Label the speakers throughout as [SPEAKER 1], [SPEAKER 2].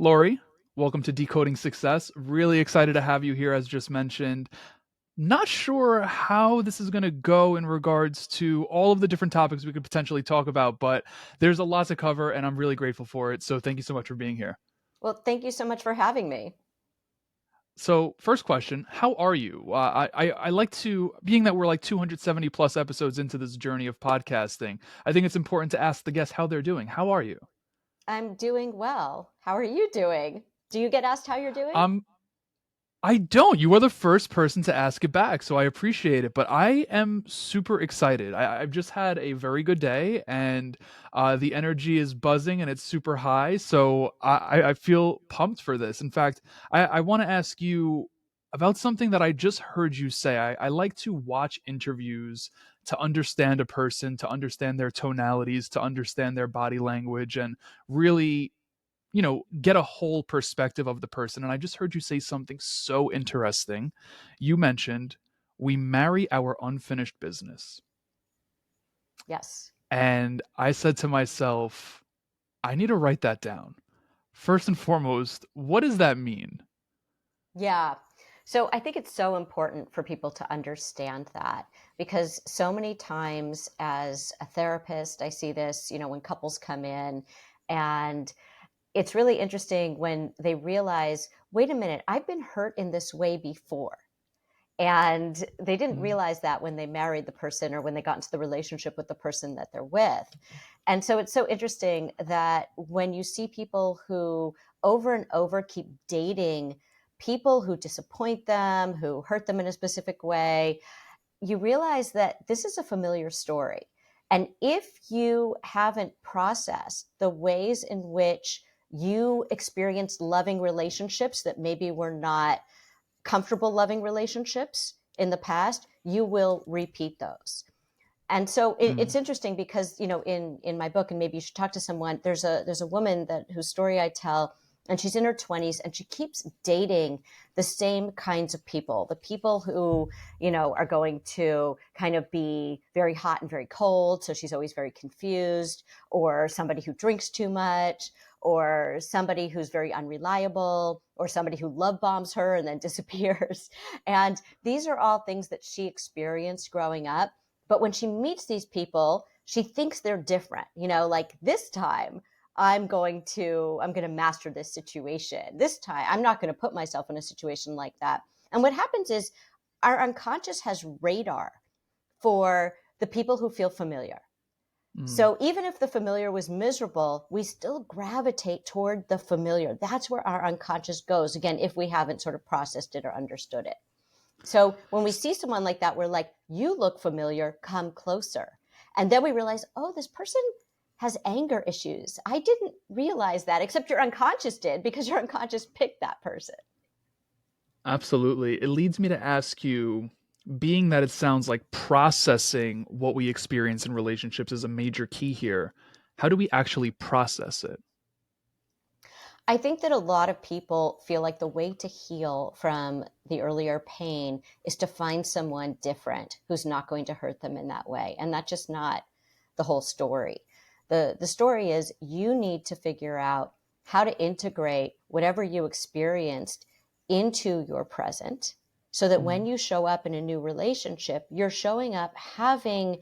[SPEAKER 1] Lori, welcome to Decoding Success. Really excited to have you here, as just mentioned. Not sure how this is going to go in regards to all of the different topics we could potentially talk about, but there's a lot to cover, and I'm really grateful for it. So thank you so much for being here.
[SPEAKER 2] Well, thank you so much for having me.
[SPEAKER 1] So, first question, how are you? I like to, being that we're like 270 plus episodes into this journey of podcasting, I think it's important to ask the guests how they're doing. How are you?
[SPEAKER 2] I'm doing well. How are you doing? Do you get asked how you're doing?
[SPEAKER 1] Um, I don't. You are the first person to ask it back, so I appreciate it. But I am super excited. I've just had a very good day, and the energy is buzzing and it's super high. So I feel pumped for this. In fact, I want to ask you about something that I just heard you say. I like to watch interviews to understand a person, to understand their tonalities, to understand their body language, and really get a whole perspective of the person. And I just heard you say something so interesting. You mentioned we marry our unfinished business.
[SPEAKER 2] Yes.
[SPEAKER 1] And I said to myself, I need to write that down. First and foremost, what does that mean?
[SPEAKER 2] Yeah. So I think it's so important for people to understand that because so many times as a therapist, I see this, when couples come in, and it's really interesting when they realize, wait a minute, I've been hurt in this way before. And they didn't
[SPEAKER 1] Mm,
[SPEAKER 2] realize that when they married the person or when they got into the relationship with the person that they're with. And so it's so interesting that when you see people who over and over keep dating people who disappoint them, who hurt them in a specific way, you realize that this is a familiar story. And if you haven't processed the ways in which you experienced loving relationships that maybe were not comfortable loving relationships in the past, you will repeat those. And so
[SPEAKER 1] mm,
[SPEAKER 2] it's interesting because in my book, and maybe you should talk to someone. There's a woman that whose story I tell, and she's in her 20s, and she keeps dating the same kinds of people, the people who are going to kind of be very hot and very cold. So she's always very confused, or somebody who drinks too much, or somebody who's very unreliable, or somebody who love bombs her and then disappears. And these are all things that she experienced growing up. But when she meets these people, she thinks they're different. Like this time I'm going to master this situation. This time I'm not going to put myself in a situation like that. And what happens is our unconscious has radar for the people who feel familiar.
[SPEAKER 1] mm.
[SPEAKER 2] So even if the familiar was miserable, we still gravitate toward the familiar. That's where our unconscious goes, again, if we haven't sort of processed it or understood it. So when we see someone like that, we're like, you look familiar, come closer. And then we realize, oh, this person has anger issues. I didn't realize that, except your unconscious did, because your unconscious picked that person.
[SPEAKER 1] Absolutely. It leads me to ask you, being that it sounds like processing what we experience in relationships is a major key here, how do we actually process it?
[SPEAKER 2] I think that a lot of people feel like the way to heal from the earlier pain is to find someone different who's not going to hurt them in that way. And that's just not the whole story. The story is you need to figure out how to integrate whatever you experienced into your present so that when
[SPEAKER 1] Mm,
[SPEAKER 2] you show up in a new relationship, you're showing up having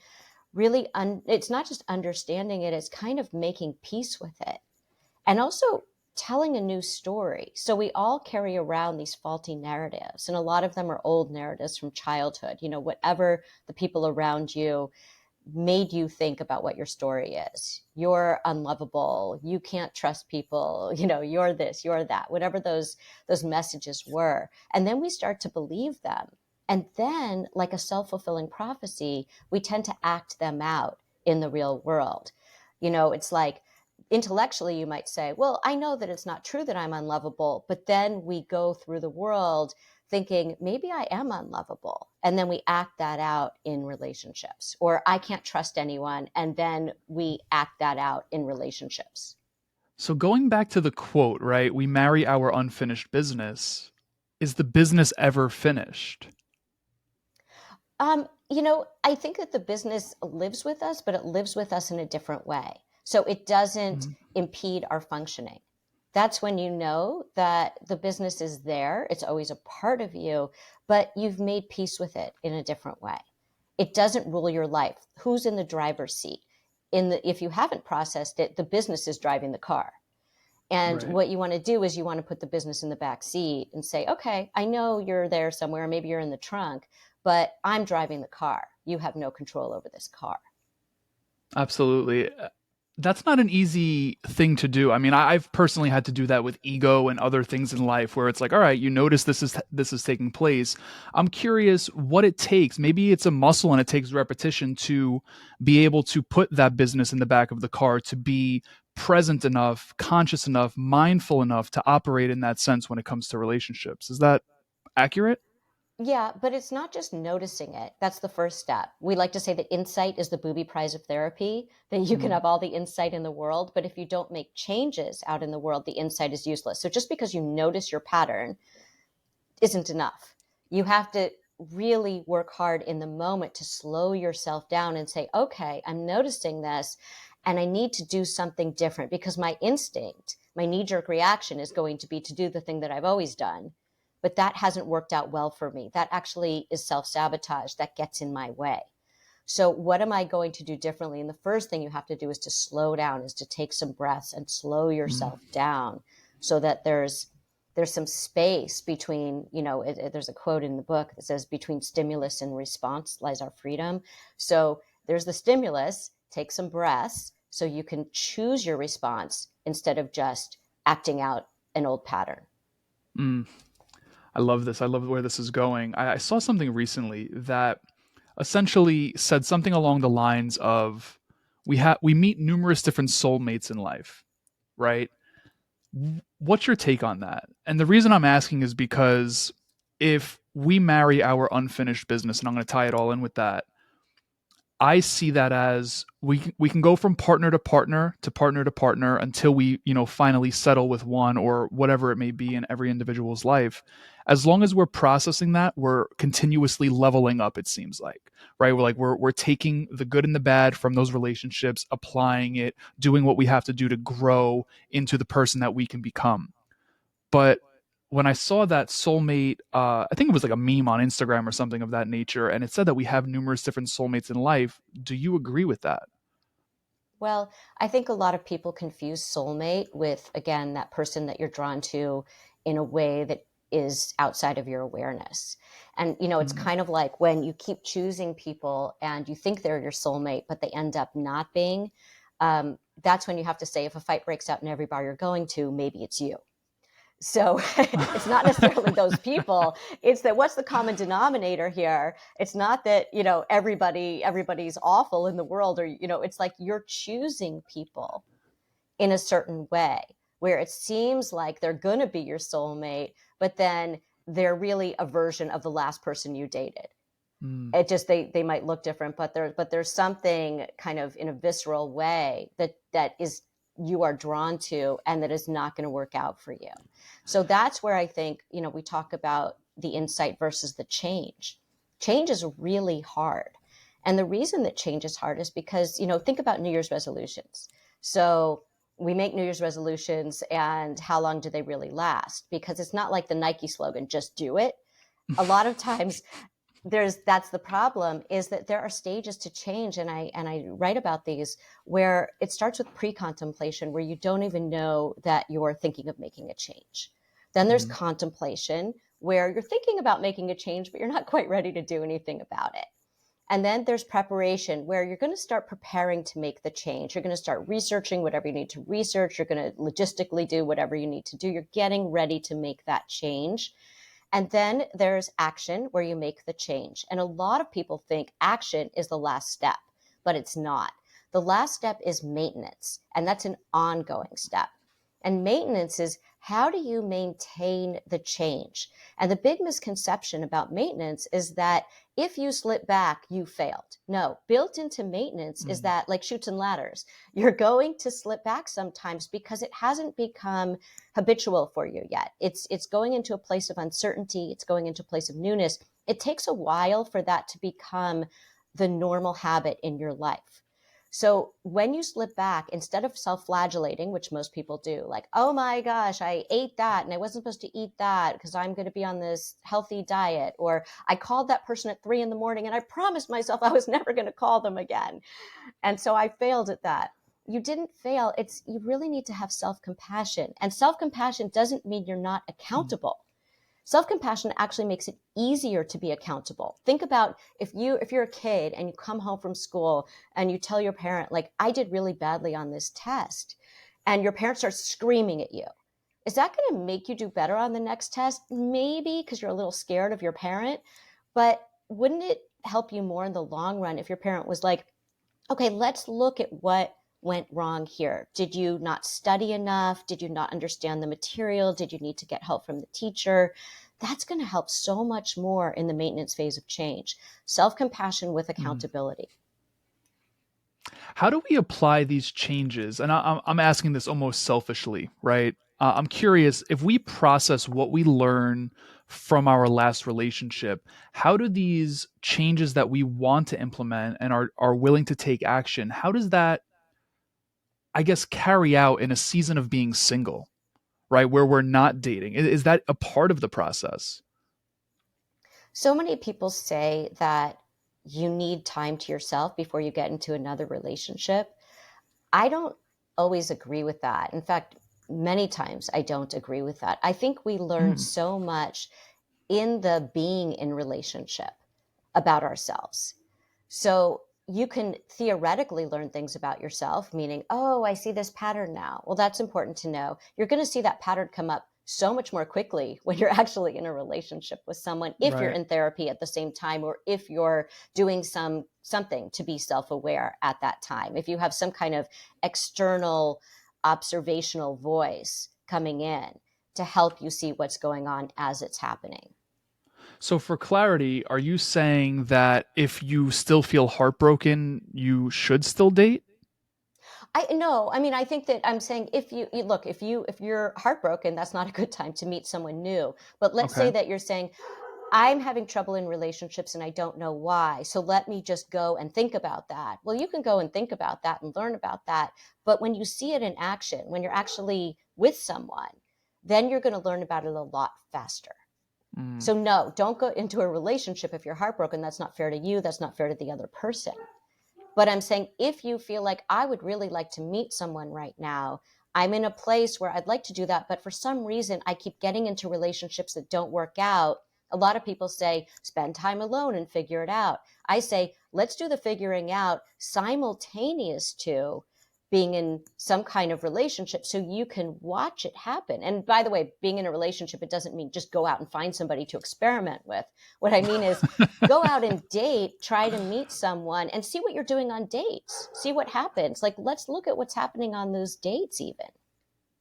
[SPEAKER 2] really, it's not just understanding it, it's kind of making peace with it and also telling a new story. So we all carry around these faulty narratives, and a lot of them are old narratives from childhood. Whatever the people around you made you think about what your story is. You're unlovable. You can't trust people. You're this, you're that, whatever those messages were. And then we start to believe them. And then, like a self-fulfilling prophecy, we tend to act them out in the real world. It's like intellectually you might say, well, I know that it's not true that I'm unlovable, but then we go through the world thinking maybe I am unlovable. And then we act that out in relationships, or I can't trust anyone. And then we act that out in relationships.
[SPEAKER 1] So going back to the quote, right? We marry our unfinished business. Is the business ever finished?
[SPEAKER 2] I think that the business lives with us, but it lives with us in a different way. So it doesn't
[SPEAKER 1] Mm,
[SPEAKER 2] impede our functioning. That's when you know that the business is there. It's always a part of you, but you've made peace with it in a different way. It doesn't rule your life. Who's in the driver's seat? If you haven't processed it, the business is driving the car. And
[SPEAKER 1] Right.
[SPEAKER 2] what you want to do is you want to put the business in the back seat and say, okay, I know you're there somewhere, maybe you're in the trunk, but I'm driving the car. You have no control over this car.
[SPEAKER 1] Absolutely. That's not an easy thing to do. I mean, I've personally had to do that with ego and other things in life where it's like, all right, you notice this is taking place. I'm curious what it takes. Maybe it's a muscle and it takes repetition to be able to put that business in the back of the car, to be present enough, conscious enough, mindful enough to operate in that sense when it comes to relationships. Is that accurate?
[SPEAKER 2] Yeah, but it's not just noticing it. That's the first step. We like to say that insight is the booby prize of therapy, that you can
[SPEAKER 1] Mm,
[SPEAKER 2] have all the insight in the world, but if you don't make changes out in the world, the insight is useless. So just because you notice your pattern isn't enough. You have to really work hard in the moment to slow yourself down and say, okay, I'm noticing this and I need to do something different because my instinct, my knee jerk reaction is going to be to do the thing that I've always done. But that hasn't worked out well for me. That actually is self sabotage. That gets in my way. So, what am I going to do differently? And the first thing you have to do is to slow down, is to take some breaths and slow
[SPEAKER 1] mm,
[SPEAKER 2] yourself down so that there's some space between, there's a quote in the book that says, between stimulus and response lies our freedom. So there's the stimulus, take some breaths so you can choose your response instead of just acting out an old pattern.
[SPEAKER 1] mm. I love this. I love where this is going. I saw something recently that essentially said something along the lines of we meet numerous different soulmates in life, right? What's your take on that? And the reason I'm asking is because if we marry our unfinished business, and I'm going to tie it all in with that, I see that as we can go from partner to partner to partner to partner until we, finally settle with one or whatever it may be in every individual's life. As long as we're processing that, we're continuously leveling up, it seems like. Right? We're taking the good and the bad from those relationships, applying it, doing what we have to do to grow into the person that we can become. But when I saw that soulmate, I think it was like a meme on Instagram or something of that nature, and it said that we have numerous different soulmates in life. Do you agree with that?
[SPEAKER 2] Well, I think a lot of people confuse soulmate with, again, that person that you're drawn to in a way that is outside of your awareness. And, it's
[SPEAKER 1] Mm,
[SPEAKER 2] kind of like when you keep choosing people and you think they're your soulmate, but they end up not being. That's when you have to say, if a fight breaks out in every bar you're going to, maybe it's you. So it's not necessarily those people. It's that what's the common denominator here? It's not that, everybody's awful in the world, or, it's like you're choosing people in a certain way where it seems like they're going to be your soulmate, but then they're really a version of the last person you dated.
[SPEAKER 1] mm,
[SPEAKER 2] It just, they might look different, but there's something kind of in a visceral way that is, you are drawn to, and that is not going to work out for you. So that's where I think, we talk about the insight versus the change. Change is really hard. And the reason that change is hard is because, think about New Year's resolutions. So we make New Year's resolutions, and how long do they really last? Because it's not like the Nike slogan, just do it. A lot of times that's the problem, is that there are stages to change, and I write about these, where it starts with pre-contemplation, where you don't even know that you're thinking of making a change. Then there's
[SPEAKER 1] mm,
[SPEAKER 2] contemplation, where you're thinking about making a change but you're not quite ready to do anything about it. And then there's preparation, where you're going to start preparing to make the change. You're going to start researching whatever you need to research. You're going to logistically do whatever you need to do. You're getting ready to make that change. And then there's action, where you make the change. And a lot of people think action is the last step, but it's not. The last step is maintenance, and that's an ongoing step. And maintenance is, how do you maintain the change? And the big misconception about maintenance is that if you slip back, you failed. No, built into maintenance is
[SPEAKER 1] mm,
[SPEAKER 2] that, like Chutes and Ladders, you're going to slip back sometimes because it hasn't become habitual for you yet. It's going into a place of uncertainty. It's going into a place of newness. It takes a while for that to become the normal habit in your life. So when you slip back, instead of self-flagellating, which most people do, like, oh my gosh, I ate that and I wasn't supposed to eat that because I'm going to be on this healthy diet, or I called that person at 3 a.m. and I promised myself I was never going to call them again. And so I failed at that. You didn't fail. It's, you really need to have self-compassion. And self-compassion doesn't mean you're not accountable. Self-compassion actually makes it easier to be accountable. Think about if you're a kid and you come home from school and you tell your parent, like, I did really badly on this test, and your parent starts screaming at you. Is that going to make you do better on the next test? Maybe, because you're a little scared of your parent. But wouldn't it help you more in the long run if your parent was like, okay, let's look at what went wrong here. Did you not study enough? Did you not understand the material? Did you need to get help from the teacher? That's going to help so much more in the maintenance phase of change. Self-compassion with accountability.
[SPEAKER 1] How do we apply these changes? And I'm asking this almost selfishly, right? I'm curious, if we process what we learn from our last relationship, how do these changes that we want to implement and are willing to take action, how does that, I guess, carry out in a season of being single, right? Where we're not dating? Is that a part of the process?
[SPEAKER 2] So many people say that you need time to yourself before you get into another relationship. I don't always agree with that. In fact, many times I don't agree with that. I think we learn
[SPEAKER 1] Mm,
[SPEAKER 2] so much in the being in relationship about ourselves. So you can theoretically learn things about yourself, meaning, oh, I see this pattern now. Well, that's important to know. You're going to see that pattern come up so much more quickly when you're actually in a relationship with someone, if you're
[SPEAKER 1] right.
[SPEAKER 2] in therapy at the same time, or if you're doing something to be self-aware at that time. If you have some kind of external observational voice coming in to help you see what's going on as it's happening.
[SPEAKER 1] So, for clarity, are you saying that if you still feel heartbroken, you should still date?
[SPEAKER 2] I no, I mean, I think that I'm saying, look, if you're heartbroken, that's not a good time to meet someone new. But let's say
[SPEAKER 1] Okay.
[SPEAKER 2] that you're saying, I'm having trouble in relationships and I don't know why. So let me just go and think about that. Well, you can go and think about that and learn about that. But when you see it in action, when you're actually with someone, then you're going to learn about it a lot faster.
[SPEAKER 1] Mm.
[SPEAKER 2] So no, don't go into a relationship if you're heartbroken. That's not fair to you. That's not fair to the other person. But I'm saying, if you feel like, I would really like to meet someone right now, I'm in a place where I'd like to do that, but for some reason I keep getting into relationships that don't work out. A lot of people say, spend time alone and figure it out. I say, let's do the figuring out simultaneous to being in some kind of relationship so you can watch it happen. And by the way, being in a relationship, it doesn't mean just go out and find somebody to experiment with. What I mean is, go out and date, try to meet someone and see what you're doing on dates. See what happens. Like, let's look at what's happening on those dates even.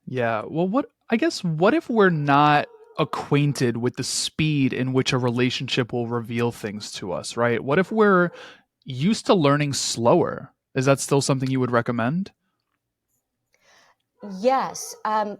[SPEAKER 1] Yeah. Well, I guess, what if we're not acquainted with the speed in which a relationship will reveal things to us, right? What if we're used to learning slower? Is that still something you would recommend?
[SPEAKER 2] Yes,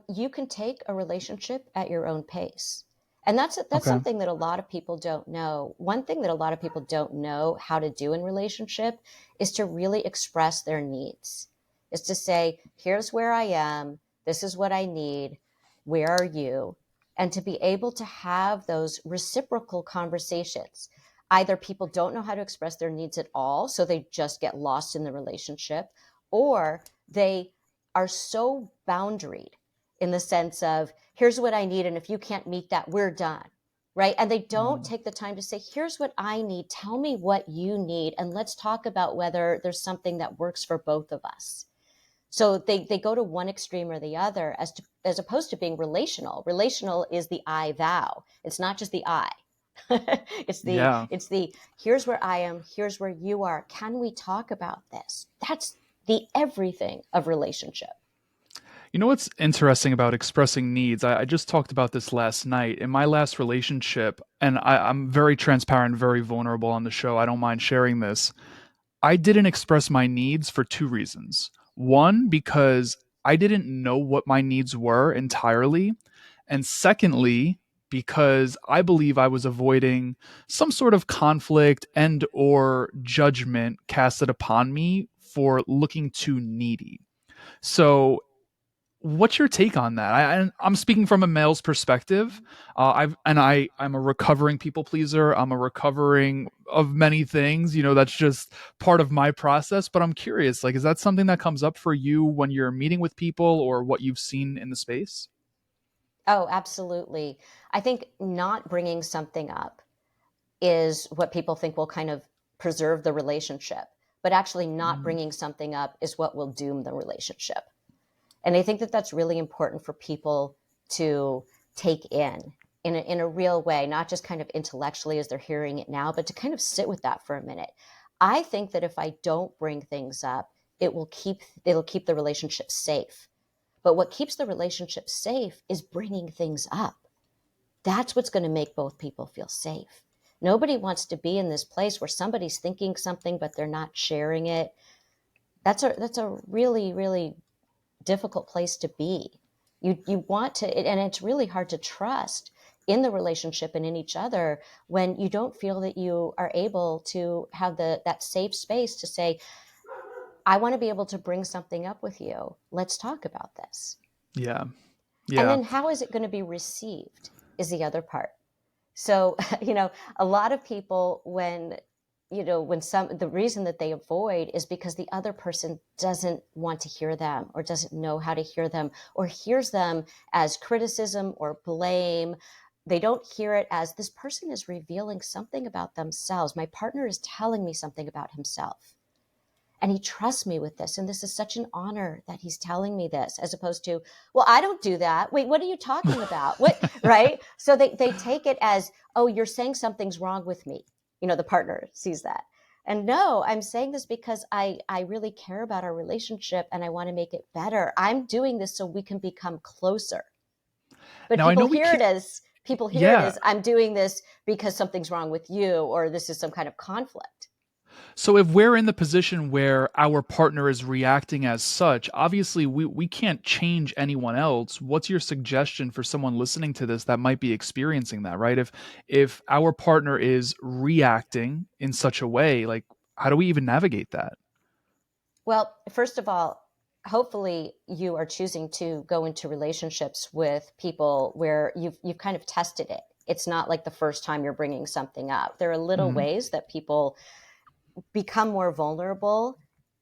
[SPEAKER 2] you can take a relationship at your own pace. And that's
[SPEAKER 1] Okay.
[SPEAKER 2] something that a lot of people don't know. One thing that a lot of people don't know how to do in relationship is to really express their needs. Is to say, here's where I am, this is what I need, where are you? And to be able to have those reciprocal conversations. Either people don't know how to express their needs at all, so they just get lost in the relationship, or they are so boundaried in the sense of, here's what I need, and if you can't meet that, we're done. Right. And they don't
[SPEAKER 1] Mm.
[SPEAKER 2] take the time to say, here's what I need. Tell me what you need. And let's talk about whether there's something that works for both of us. So they go to one extreme or the other, as opposed to being relational. Relational is the I thou. It's not just the I.
[SPEAKER 1] Yeah.
[SPEAKER 2] It's the, here's where I am, here's where you are. Can we talk about this? That's the everything of relationship.
[SPEAKER 1] You know what's interesting about expressing needs? I just talked about this last night. In my last relationship, and I'm very transparent, very vulnerable on the show. I don't mind sharing this. I didn't express my needs for two reasons. One, because I didn't know what my needs were entirely. And secondly, because I believe I was avoiding some sort of conflict and or judgment casted upon me for looking too needy. So what's your take on that? I'm speaking from a male's perspective. I'm a recovering people pleaser. I'm a recovering of many things. That's just part of my process. But I'm curious, like, is that something that comes up for you when you're meeting with people, or what you've seen in the space?
[SPEAKER 2] Oh, absolutely. I think not bringing something up is what people think will kind of preserve the relationship, but actually not
[SPEAKER 1] Mm,
[SPEAKER 2] bringing something up is what will doom the relationship. And I think that that's really important for people to take in a real way, not just kind of intellectually as they're hearing it now, but to kind of sit with that for a minute. I think that if I don't bring things up, it'll keep the relationship safe. But what keeps the relationship safe is bringing things up. That's what's going to make both people feel safe. Nobody wants to be in this place where somebody's thinking something but they're not sharing it. That's a really, really difficult place to be. You want to, and it's really hard to trust in the relationship and in each other when you don't feel that you are able to have that safe space to say, I want to be able to bring something up with you. Let's talk about this.
[SPEAKER 1] yeah.
[SPEAKER 2] And
[SPEAKER 1] Yeah.
[SPEAKER 2] then how is it going to be received is the other part. So, a lot of people, the reason that they avoid is because the other person doesn't want to hear them or doesn't know how to hear them or hears them as criticism or blame. They don't hear it as this person is revealing something about themselves. My partner is telling me something about himself. And he trusts me with this. And this is such an honor that he's telling me this, as opposed to, well, I don't do that. Wait, what are you talking about? What, right? So they take it as, oh, you're saying something's wrong with me. The partner sees that. And no, I'm saying this because I really care about our relationship and I want to make it better. I'm doing this so we can become closer. But
[SPEAKER 1] Now I know we can't.
[SPEAKER 2] people hear it
[SPEAKER 1] Yeah.
[SPEAKER 2] as I'm doing this because something's wrong with you or this is some kind of conflict.
[SPEAKER 1] So if we're in the position where our partner is reacting as such, obviously we can't change anyone else. What's your suggestion for someone listening to this that might be experiencing that, right? If our partner is reacting in such a way, like, how do we even navigate that?
[SPEAKER 2] Well, first of all, hopefully you are choosing to go into relationships with people where you've kind of tested it. It's not like the first time you're bringing something up. There are little
[SPEAKER 1] Mhm.
[SPEAKER 2] ways that people become more vulnerable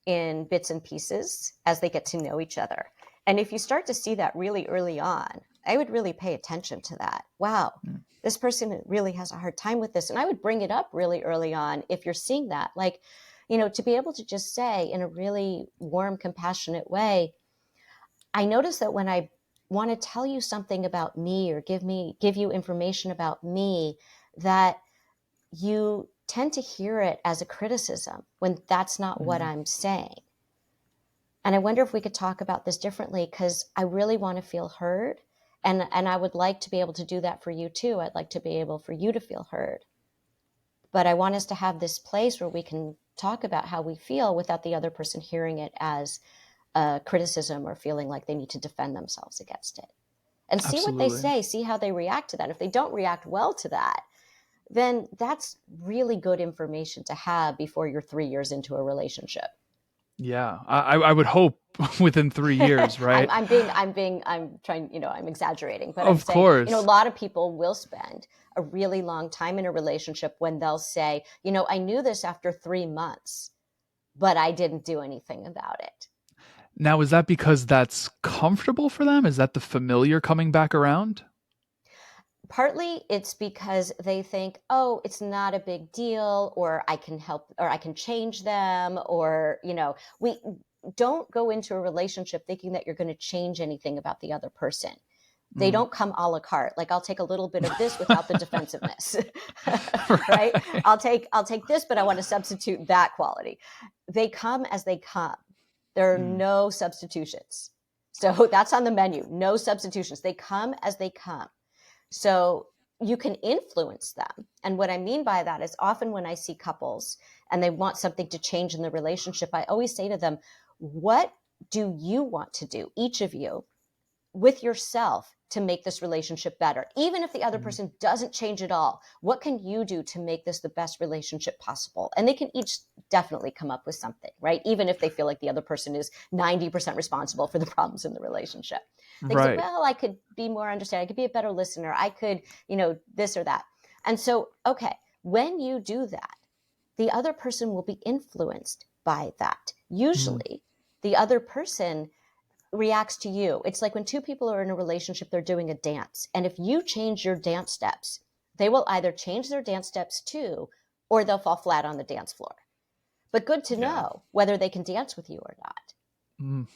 [SPEAKER 2] in bits and pieces as they get to know each other. And if you start to see that really early on, I would really pay attention to that. Wow,
[SPEAKER 1] Mm.
[SPEAKER 2] this person really has a hard time with this. And I would bring it up really early on if you're seeing that. Like, to be able to just say in a really warm, compassionate way, I notice that when I want to tell you something about me or give you information about me, that you tend to hear it as a criticism when that's not what
[SPEAKER 1] Mm.
[SPEAKER 2] I'm saying. And I wonder if we could talk about this differently because I really want to feel heard. And I would like to be able to do that for you too. I'd like to be able for you to feel heard. But I want us to have this place where we can talk about how we feel without the other person hearing it as a criticism or feeling like they need to defend themselves against it. And see what they
[SPEAKER 1] Absolutely.
[SPEAKER 2] say, see how they react to that. If they don't react well to that, then that's really good information to have before you're 3 years into a relationship.
[SPEAKER 1] Yeah. I would hope within 3 years, right?
[SPEAKER 2] I'm trying, I'm exaggerating, but I'm
[SPEAKER 1] Of
[SPEAKER 2] saying, a
[SPEAKER 1] course.
[SPEAKER 2] lot of people will spend a really long time in a relationship when they'll say, I knew this after 3 months, but I didn't do anything about it.
[SPEAKER 1] Now, is that because that's comfortable for them? Is that the familiar coming back around?
[SPEAKER 2] Partly it's because they think, oh, it's not a big deal, or I can help, or I can change them, or, we don't go into a relationship thinking that you're going to change anything about the other person. They
[SPEAKER 1] Mm.
[SPEAKER 2] don't come a la carte. Like I'll take a little bit of this without the defensiveness, right?
[SPEAKER 1] Right.
[SPEAKER 2] I'll take this, but I want to substitute that quality. They come as they come. There are
[SPEAKER 1] Mm.
[SPEAKER 2] no substitutions. So that's on the menu. No substitutions. They come as they come. So you can influence them. And what I mean by that is often when I see couples and they want something to change in the relationship, I always say to them, what do you want to do, each of you, with yourself to make this relationship better? Even if the other person doesn't change at all, what can you do to make this the best relationship possible? And they can each definitely come up with something, right? Even if they feel like the other person is 90% responsible for the problems in the relationship. They can say,
[SPEAKER 1] Right.
[SPEAKER 2] well, I could be more understanding. I could be a better listener. I could, this or that. And so, okay, when you do that, the other person will be influenced by that.
[SPEAKER 1] Mm.
[SPEAKER 2] Usually, the other person reacts to you. It's like when two people are in a relationship, they're doing a dance. And if you change your dance steps, they will either change their dance steps too, or they'll fall flat on the dance floor. But good to
[SPEAKER 1] Yeah.
[SPEAKER 2] know whether they can dance with you or not.
[SPEAKER 1] Mm.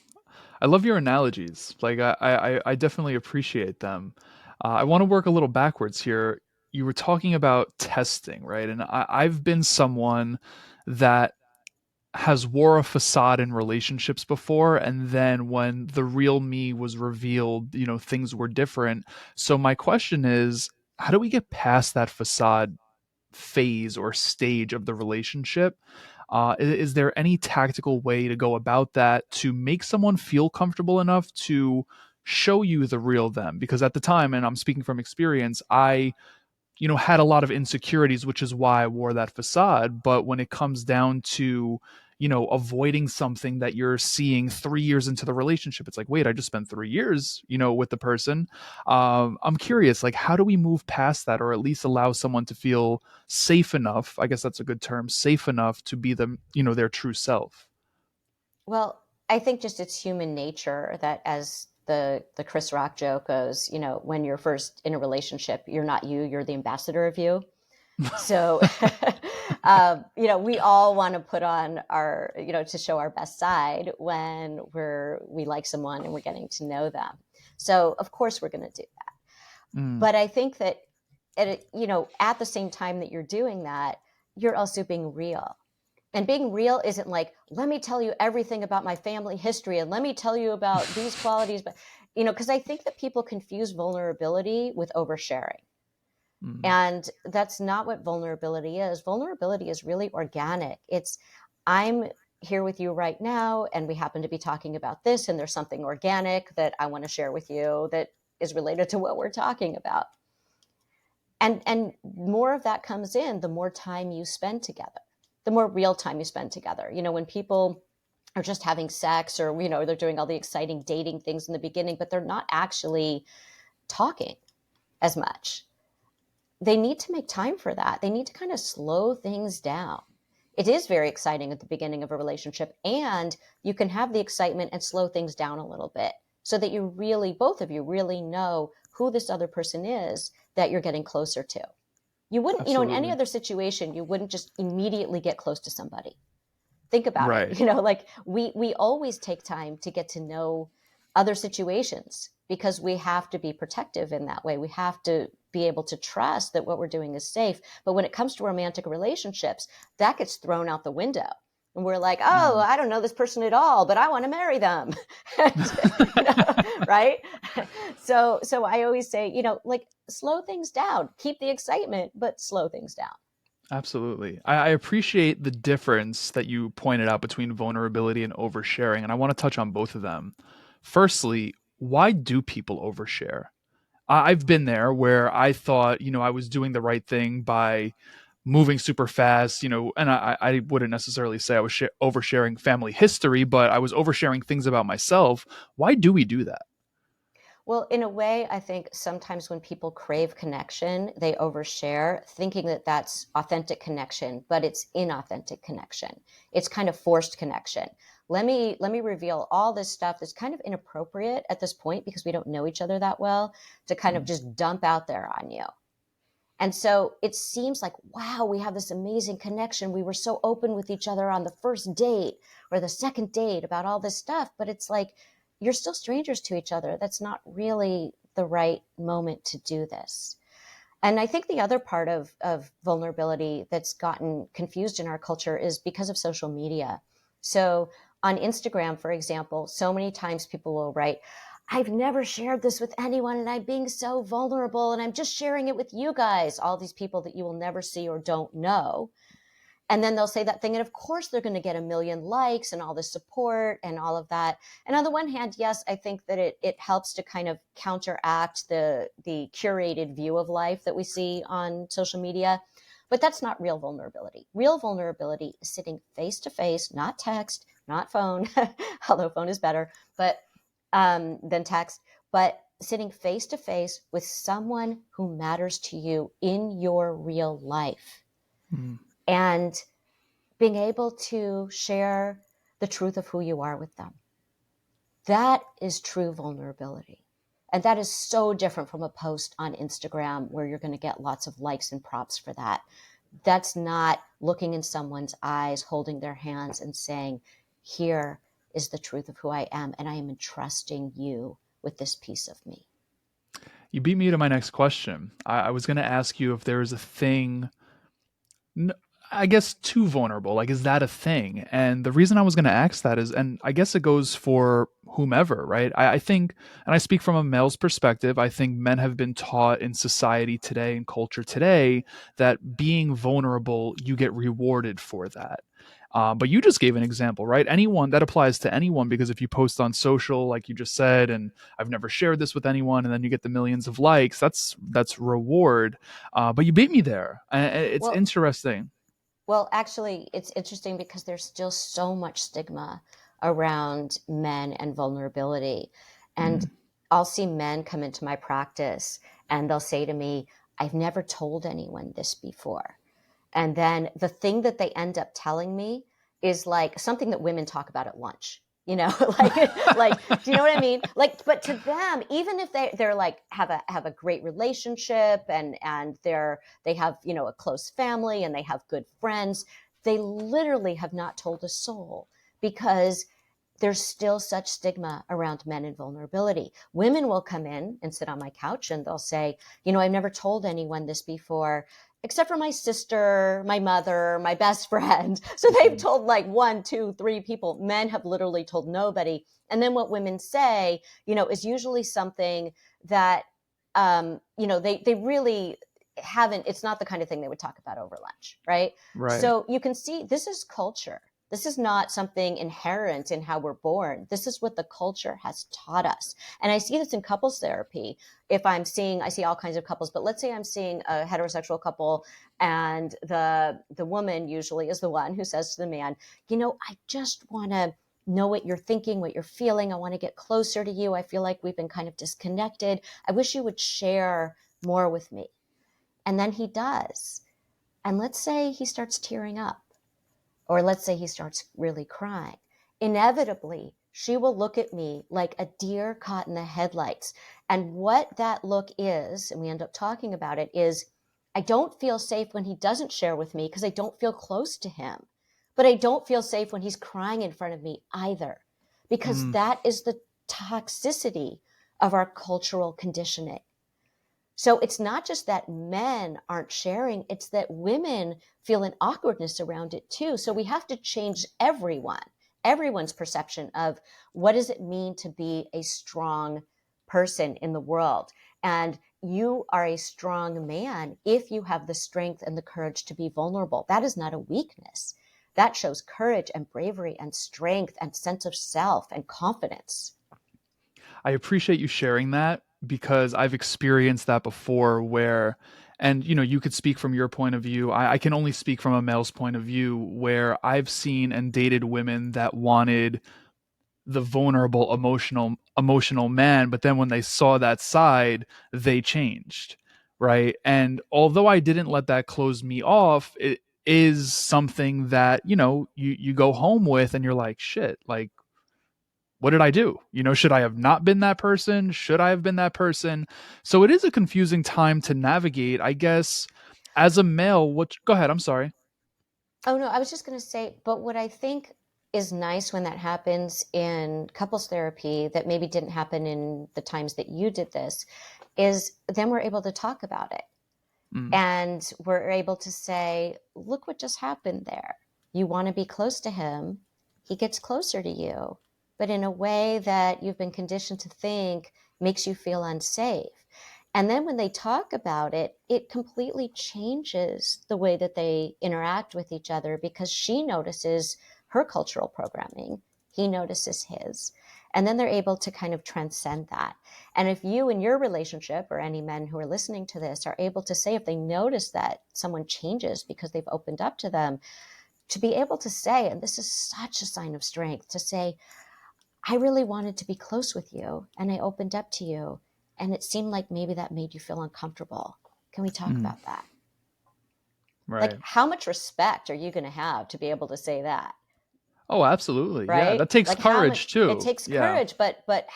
[SPEAKER 1] I love your analogies. Like I definitely appreciate them. I want to work a little backwards here. You were talking about testing, right? And I've been someone that has wore a facade in relationships before, and then when the real me was revealed, things were different. So my question is, how do we get past that facade phase or stage of the relationship? Is there any tactical way to go about that to make someone feel comfortable enough to show you the real them? Because at the time, and I'm speaking from experience, I had a lot of insecurities, which is why I wore that facade. But when it comes down to, avoiding something that you're seeing 3 years into the relationship, it's like, wait, I just spent 3 years, with the person. I'm curious, like, how do we move past that, or at least allow someone to feel safe enough? I guess that's a good term, safe enough to be them, their true self.
[SPEAKER 2] Well, I think just it's human nature that, as the Chris Rock joke goes, when you're first in a relationship, you're not you, you're the ambassador of you. So, we all want to put on our, to show our best side when we like someone and we're getting to know them. So of course we're going to do that.
[SPEAKER 1] Mm,
[SPEAKER 2] But I think that at the same time that you're doing that, you're also being real. And being real isn't like, let me tell you everything about my family history and let me tell you about these qualities. But, because I think that people confuse vulnerability with oversharing.
[SPEAKER 1] mm,
[SPEAKER 2] And that's not what vulnerability is. Vulnerability is really organic. It's, I'm here with you right now, and we happen to be talking about this, and there's something organic that I want to share with you that is related to what we're talking about. And more of that comes in the more time you spend together, the more real time you spend together. When people are just having sex, or they're doing all the exciting dating things in the beginning, but they're not actually talking as much. They need to make time for that. They need to kind of slow things down. It is very exciting at the beginning of a relationship, and you can have the excitement and slow things down a little bit so that you really, both of you really know who this other person is that you're getting closer to. You wouldn't, in any
[SPEAKER 1] absolutely.
[SPEAKER 2] other situation, you wouldn't just immediately get close to somebody. Think about it.
[SPEAKER 1] Right.
[SPEAKER 2] Like we always take time to get to know other situations because we have to be protective in that way. We have to be able to trust that what we're doing is safe. But when it comes to romantic relationships, that gets thrown out the window. And we're like, oh,
[SPEAKER 1] Mm.
[SPEAKER 2] I don't know this person at all, but I want to marry them. Right? So I always say, like, slow things down, keep the excitement, but slow things down.
[SPEAKER 1] Absolutely. I appreciate the difference that you pointed out between vulnerability and oversharing, and I want to touch on both of them. Firstly, why do people overshare? I've been there where I thought, I was doing the right thing by moving super fast, and I wouldn't necessarily say I was oversharing family history, but I was oversharing things about myself. Why do we do that?
[SPEAKER 2] Well, in a way, I think sometimes when people crave connection, they overshare, thinking that that's authentic connection, but it's inauthentic connection. It's kind of forced connection. Let me reveal all this stuff that's kind of inappropriate at this point because we don't know each other that well to kind of
[SPEAKER 1] Mm,
[SPEAKER 2] just dump out there on you. And so it seems like, wow, we have this amazing connection. We were so open with each other on the first date or the second date about all this stuff. But it's like, you're still strangers to each other. That's not really the right moment to do this. And I think the other part of vulnerability that's gotten confused in our culture is because of social media. So on Instagram, for example, so many times people will write, I've never shared this with anyone and I'm being so vulnerable and I'm just sharing it with you guys, all these people that you will never see or don't know. And then they'll say that thing, and of course they're going to get a million likes and all the support and all of that. And on the one hand, yes, I think that it helps to kind of counteract the curated view of life that we see on social media. But that's not real vulnerability. Real vulnerability is sitting face to face, not text, not phone, although phone is better, but than text, but sitting face to face with someone who matters to you in your real life.
[SPEAKER 1] Mm.
[SPEAKER 2] And being able to share the truth of who you are with them. That is true vulnerability. And that is so different from a post on Instagram where you're going to get lots of likes and props for that. That's not looking in someone's eyes, holding their hands and saying, here is the truth of who I am, and I am entrusting you with this piece of me.
[SPEAKER 1] You beat me to my next question. I was going to ask you if there is a thing, I guess, too vulnerable. Like, is that a thing? And the reason I was going to ask that is, and I guess it goes for whomever, right? I think, and I speak from a male's perspective, I think men have been taught in society today and culture today that being vulnerable, you get rewarded for that. But you just gave an example, right? Anyone, that applies to anyone, because if you post on social, like you just said, and I've never shared this with anyone, and then you get the millions of likes, that's reward. But you beat me there. It's
[SPEAKER 2] Well,
[SPEAKER 1] interesting.
[SPEAKER 2] Well, actually, it's interesting because there's still so much stigma around men and vulnerability. And
[SPEAKER 1] Mm.
[SPEAKER 2] I'll see men come into my practice and they'll say to me, I've never told anyone this before. And then the thing that they end up telling me is like something that women talk about at lunch. Like, do you know what I mean? Like, but to them, even if they're like have a great relationship and they have, a close family and they have good friends, they literally have not told a soul because there's still such stigma around men and vulnerability. Women will come in and sit on my couch and they'll say, I've never told anyone this before, except for my sister, my mother, my best friend. So they've told like 1, 2, 3 people. Men have literally told nobody. And then what women say, is usually something that, they really haven't, it's not the kind of thing they would talk about over lunch, right?
[SPEAKER 1] Right.
[SPEAKER 2] So you can see this is culture. This is not something inherent in how we're born. This is what the culture has taught us. And I see this in couples therapy. I see all kinds of couples, but let's say I'm seeing a heterosexual couple and the woman usually is the one who says to the man, I just want to know what you're thinking, what you're feeling. I want to get closer to you. I feel like we've been kind of disconnected. I wish you would share more with me. And then he does. And let's say he starts tearing up. Or let's say he starts really crying. Inevitably, she will look at me like a deer caught in the headlights. And what that look is, and we end up talking about it, is I don't feel safe when he doesn't share with me because I don't feel close to him. But I don't feel safe when he's crying in front of me either, because
[SPEAKER 1] Mm.
[SPEAKER 2] that is the toxicity of our cultural conditioning. So it's not just that men aren't sharing, it's that women feel an awkwardness around it too. So we have to change everyone's perception of what does it mean to be a strong person in the world. And you are a strong man if you have the strength and the courage to be vulnerable. That is not a weakness. That shows courage and bravery and strength and sense of self and confidence.
[SPEAKER 1] I appreciate you sharing that because I've experienced that before where, and you could speak from your point of view. I can only speak from a male's point of view where I've seen and dated women that wanted the vulnerable, emotional man, but then when they saw that side, they changed. Right. And although I didn't let that close me off, it is something that, you go home with and you're like, shit, like, what did I do? Should I have not been that person? Should I have been that person? So it is a confusing time to navigate, I guess. As a male, go ahead, I'm sorry.
[SPEAKER 2] Oh, no, I was just going to say, but what I think is nice when that happens in couples therapy that maybe didn't happen in the times that you did this is then we're able to talk about it.
[SPEAKER 1] Mm.
[SPEAKER 2] And we're able to say, look what just happened there. You want to be close to him. He gets closer to you, but in a way that you've been conditioned to think makes you feel unsafe. And then when they talk about it, it completely changes the way that they interact with each other, because she notices her cultural programming, he notices his. And then they're able to kind of transcend that. And if you in your relationship, or any men who are listening to this, are able to say, if they notice that someone changes because they've opened up to them, to be able to say, and this is such a sign of strength, to say, I really wanted to be close with you and I opened up to you, and it seemed like maybe that made you feel uncomfortable. Can we talk
[SPEAKER 1] Mm,
[SPEAKER 2] about that? Like,
[SPEAKER 1] right.
[SPEAKER 2] how much respect are you going to have to be able to say that?
[SPEAKER 1] Oh, absolutely. Yeah,
[SPEAKER 2] Right?
[SPEAKER 1] that takes
[SPEAKER 2] Like, how much
[SPEAKER 1] courage
[SPEAKER 2] it
[SPEAKER 1] too.
[SPEAKER 2] takes
[SPEAKER 1] Yeah.
[SPEAKER 2] courage, but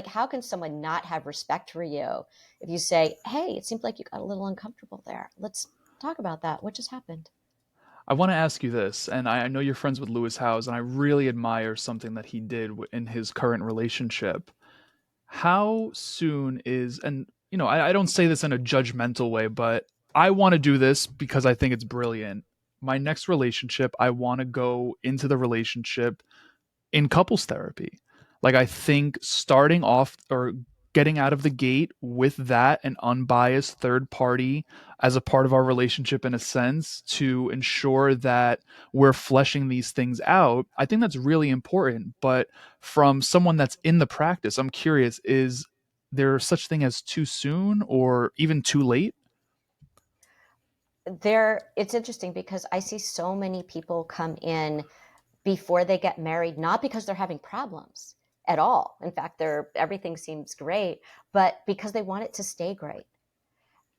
[SPEAKER 2] how can someone not have respect for you if you say, hey, it seems like you got a little uncomfortable there. Let's talk about that. What just happened?
[SPEAKER 1] I want to ask you this, and I know you're friends with Lewis Howes, and I really admire something that he did in his current relationship. How soon is, and I don't say this in a judgmental way, but I want to do this because I think it's brilliant. My next relationship, I want to go into the relationship in couples therapy. Like, I think starting off or getting out of the gate with that, an unbiased third party as a part of our relationship, in a sense, to ensure that we're fleshing these things out, I think that's really important. But from someone that's in the practice, I'm curious, is there such thing as too soon or even too late?
[SPEAKER 2] It's interesting because I see so many people come in before they get married, not because they're having problems at all. In fact, everything seems great, but because they want it to stay great.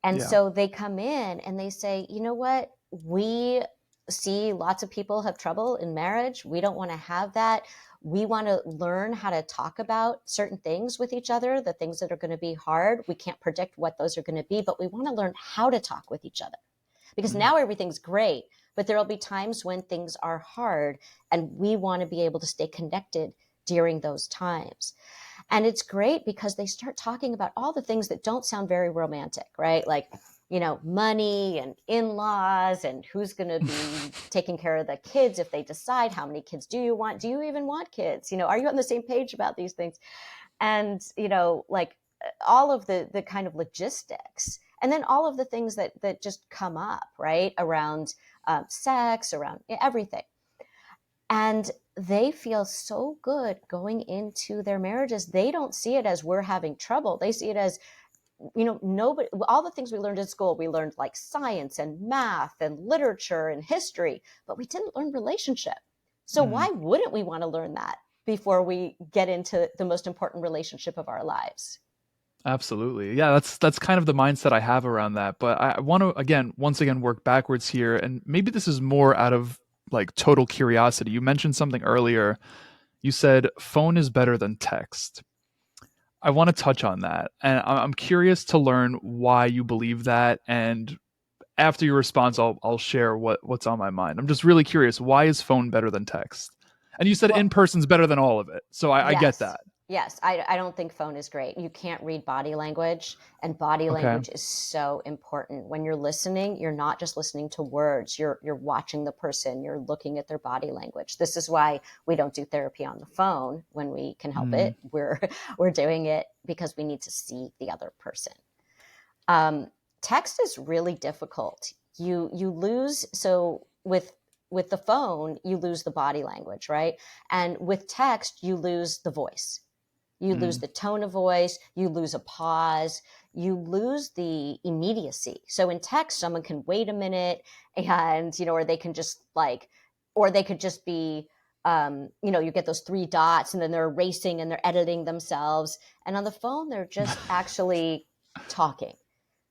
[SPEAKER 2] And
[SPEAKER 1] Yeah.
[SPEAKER 2] so they come in and they say, you know what? We see lots of people have trouble in marriage. We don't want to have that. We want to learn how to talk about certain things with each other, the things that are going to be hard. We can't predict what those are going to be, but we want to learn how to talk with each other, because
[SPEAKER 1] Mm.
[SPEAKER 2] now everything's great, but there will be times when things are hard, and we want to be able to stay connected during those times. And it's great because they start talking about all the things that don't sound very romantic, right? Like, money and in-laws and who's going to be taking care of the kids if they decide, how many kids do you want? Do you even want kids? Are you on the same page about these things? And, like, all of the kind of logistics, and then all of the things that just come up, right? Around sex, around everything. And they feel so good going into their marriages. They don't see it as we're having trouble. They see it as, nobody, all the things we learned in school, we learned like science and math and literature and history, but we didn't learn relationship. So
[SPEAKER 1] Mm.
[SPEAKER 2] why wouldn't we want to learn that before we get into the most important relationship of our lives?
[SPEAKER 1] Absolutely. Yeah, that's kind of the mindset I have around that. But I want to, again, once again, work backwards here, and maybe this is more out of like total curiosity. You mentioned something earlier. You said phone is better than text. I want to touch on that, and I'm curious to learn why you believe that. And after your response, I'll share what's on my mind. I'm just really curious. Why is phone better than text? And you said in
[SPEAKER 2] Well,
[SPEAKER 1] person's better than all of it, so I get
[SPEAKER 2] yes.
[SPEAKER 1] that.
[SPEAKER 2] Yes. I don't think phone is great. You can't read body language, and body
[SPEAKER 1] Okay.
[SPEAKER 2] language is so important. When you're listening, you're not just listening to words. You're watching the person, you're looking at their body language. This is why we don't do therapy on the phone when we can help
[SPEAKER 1] Mm,
[SPEAKER 2] it. We're doing it because we need to see the other person. Um, Text is really difficult. You lose, so with the phone, you lose the body language, right? And with text, you lose the voice. You lose
[SPEAKER 1] mm.
[SPEAKER 2] the tone of voice, you lose a pause, you lose the immediacy. So in text, someone can wait a minute, and, or they can just like, or they could just be, you get those three dots and then they're erasing and they're editing themselves. And on the phone, they're just actually talking.